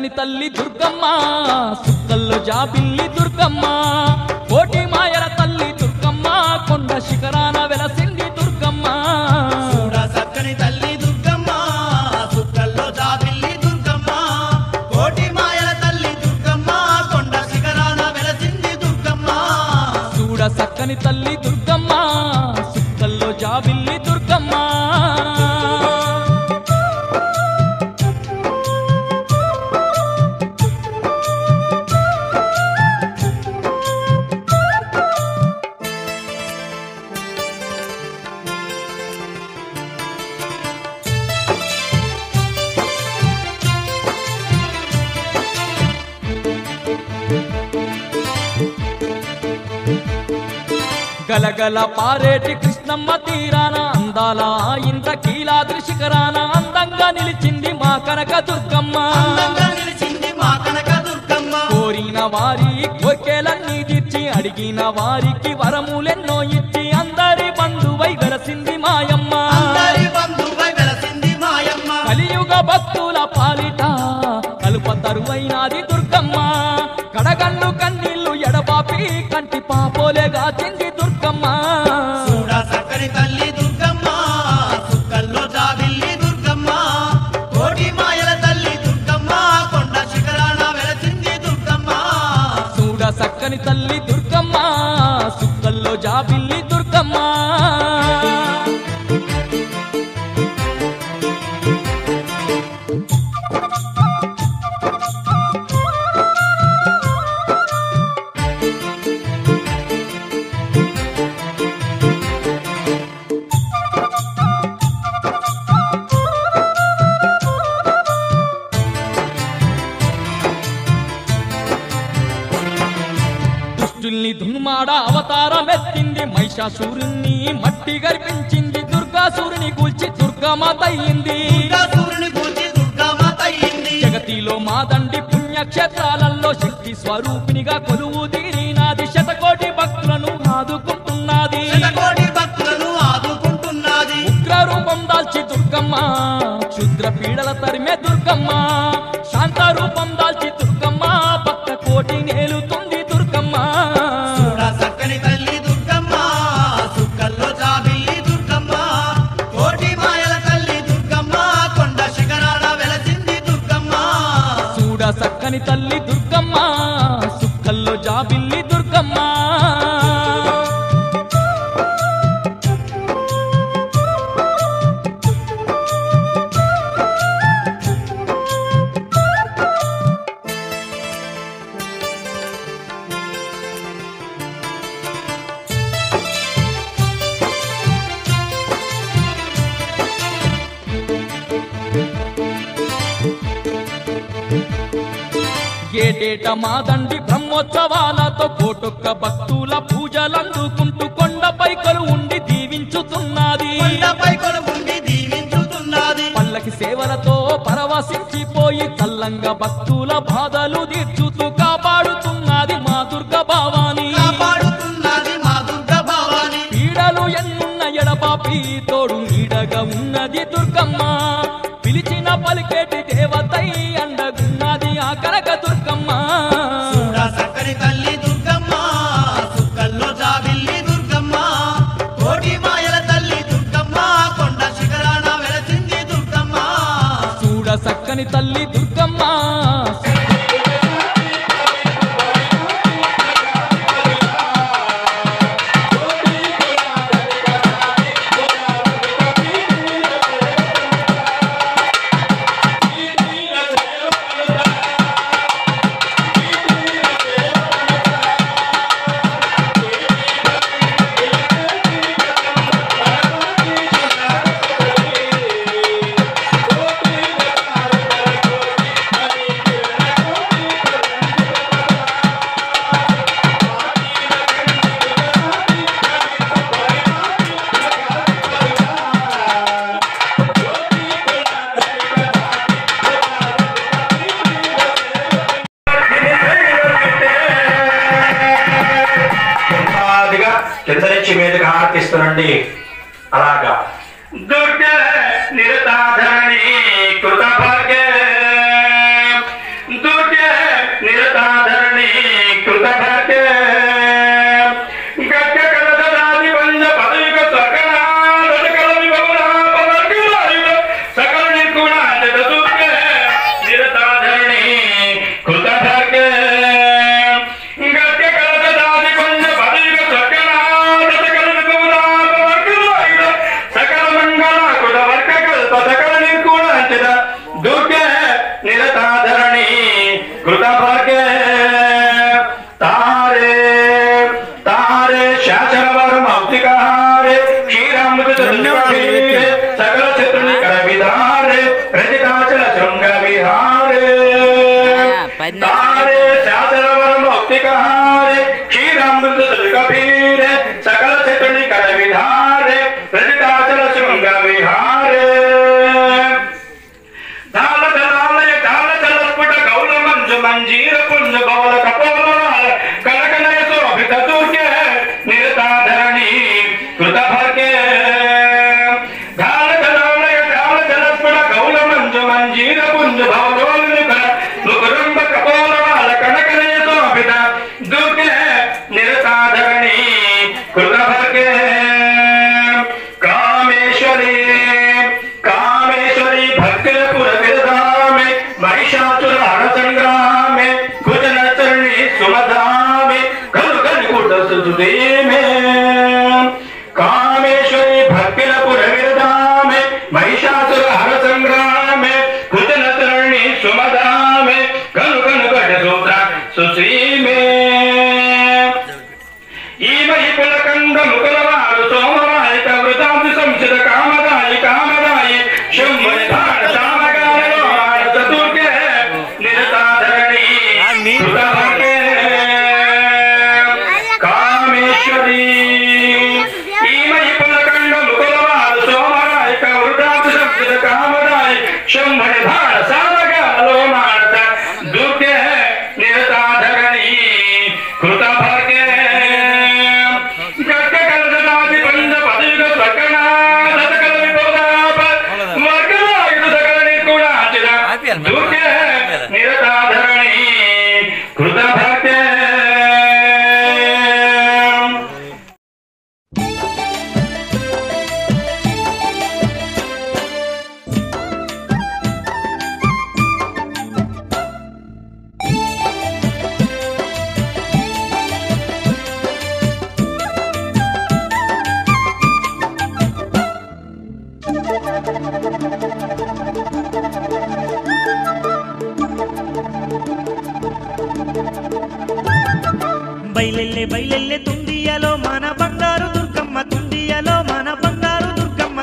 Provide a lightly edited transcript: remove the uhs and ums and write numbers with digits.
చక్కని తల్లి దుర్గమ్మ సుక్కల్లో జాబిల్లి దుర్గమ్మ కోటి మాయల తల్లి దుర్గమ్మ కొండ శిఖరాన వెలసింది దుర్గమ్మ చూడ చక్కని తల్లి దుర్గమ్మ సుక్కల్లో జాబిల్లి దుర్గమ్మ కోటి మాయల తల్లి దుర్గమ్మ కొండ శిఖరాన వెలసింది దుర్గమ్మ చూడ చక్కని తల్లి దుర్గమ్మ సుక్కల్లో జాబిల్లి దుర్గమ్మ గలగల పారేటి కృష్ణమ్మ తీరాన అందాల ఇంద్రకీలాద్రి శిఖరాన అందంగా నిలిచింది మా కనక దుర్గమ్మ కోరిన వారి కోర్కెలన్నీ తీర్చి అడిగిన వారికి వరములెన్నో ఇచ్చి అందరి బంధువై వెలసింది మాయమ్మ కలియుగ భక్తుల పాలిట కలుప తరువైనాది దుర్గమ్మ కడగళ్ళు కన్నీళ్లు ఎడబాపి కంటి పాపోలేగా చెంది దుర్గమ్మ చూడ చక్కని తల్లి దుర్గమ్మ సుక్కల్లో జాబిల్లి దుర్గమ్మ కోటి మాయల తల్లి దుర్గమ్మ కొండ శిఖరాన వెలసింది దుర్గమ్మ చూడ చక్కని తల్లి దుర్గమ్మ సుక్కల్లో జాబిల్లి దుర్గమ్మ దుష్టుల్ని దున్మాడ అవతారమెత్తింది మహిషాసురుణ్ణి మట్టి గర్పించింది దుర్గాసురుని కూల్చి దుర్గామాత అయ్యింది జగతిలో మాదండి పుణ్యక్షేత్రాలలో శక్తి స్వరూపినిగా కొలువు తీరినాది శతకోటి భక్తులను ఆదుకుంటున్నది ఉగ్ర రూపం దాల్చి దుర్గమ్మ క్షుద్ర పీడల తరిమే దుర్గమ్మ శాంత రూపం దాల్చి దుర్గమ్మ భక్త కోటి నేలుతుంది దుర్గమ్మ చూడ చక్కని తల్లి దుర్గమ్మ సుక్కల్లో జాబిల్లి దుర్గమ్మ కోటి మాయల తల్లి దుర్గమ్మ కొండ శిఖరాన వెలసింది దుర్గమ్మ చూడ చక్కని తల్లి దుర్గమ్మ సుక్కల్లో జాబిల్లి దుర్గమ్మ ఏటేట మాదండి బ్రహ్మోత్సవాలతో కోటొక్క భక్తుల పూజలందుకుంటూ కొండపై కొలువుండి దీవించుతున్నది పల్లకి సేవలతో పరవశించిపోయి చల్లంగా భక్తుల బాధలు తీర్చుతూ కాపాడుతున్నది మా దుర్గా భవాని పీడలు ఎన్నున్న ఎడబాపి తోడు నీడగా ఉన్నది దుర్గమ్మ పిలిచిన పలికేటి దేవతై అండగున్నది ఆ కనక దుర్గమ్మ చూడ చక్కని తల్లి దుర్గమ్మ సుక్కల్లో జాబిల్లి దుర్గమ్మ కోటి మాయల తల్లి దుర్గమ్మ కొండ శిఖరాన వెలసింది దుర్గమ్మ చూడ చక్కని తల్లి దుర్గమ్మ కిందనిచ్చి మీదకి హారతిస్తునండి. అలాగా దుర్గ నిరతాధరణి కృత భాగ్య सकल शत्रुनि कर विधारे रजिताचल शृंग विहारे तारे शासनवर मौक्तिकहारे क्षीरामृत कबीरे सकल शत्रुनि कर विधारे रजिताचल शृंग विहारे धाल दलालय धाल जलस्फुट गौल मंजु मंजीर पुंज बौल कपोल कनकनय शोभित दुर्गे निरताधरणी कृत भर्गे धाल दलालय धाल जलस्फुट गौल मंजु मंजीर पुंज बौल मुकुरुंब कपोल कनकनय शोभित दुर्गे निरताधरणी कृत भर्गे कामेश्वरी कामेश्वरी भक्तिपुर विरधामे महिषासुर हर संग्रामे कुजनचरणी सुमधामे घन घन कुट सुदे में कामेश्वरी भक्तिपुर विरधामे महिषासुर हर संग्रामे कुजनचरणी सुमधामे घन घन कुट सुश्री में ఈమహి పులకంద ముకులవారు సోమవారి కవృతాంతి సంసిత కామదాయి కామదాయి శంభుని భాణ సామగాలలో ఆడత దుర్గే నిరతాధరణి కృతభగే కామేశ్వరి ఈమహి పులకంద ముకులవారు సోమవారి కవృతాంతి సంసిత కామదాయి శంభుని భాణ సామగాలలో ఆడత దుర్గే నిరతాధరణి కృతభగే నిరతాధరణి కృత భక్తే బయలెల్లే తుండియలో మన బంగారు దుర్గమ్మ తుండియలో మన బంగారు దుర్గమ్మ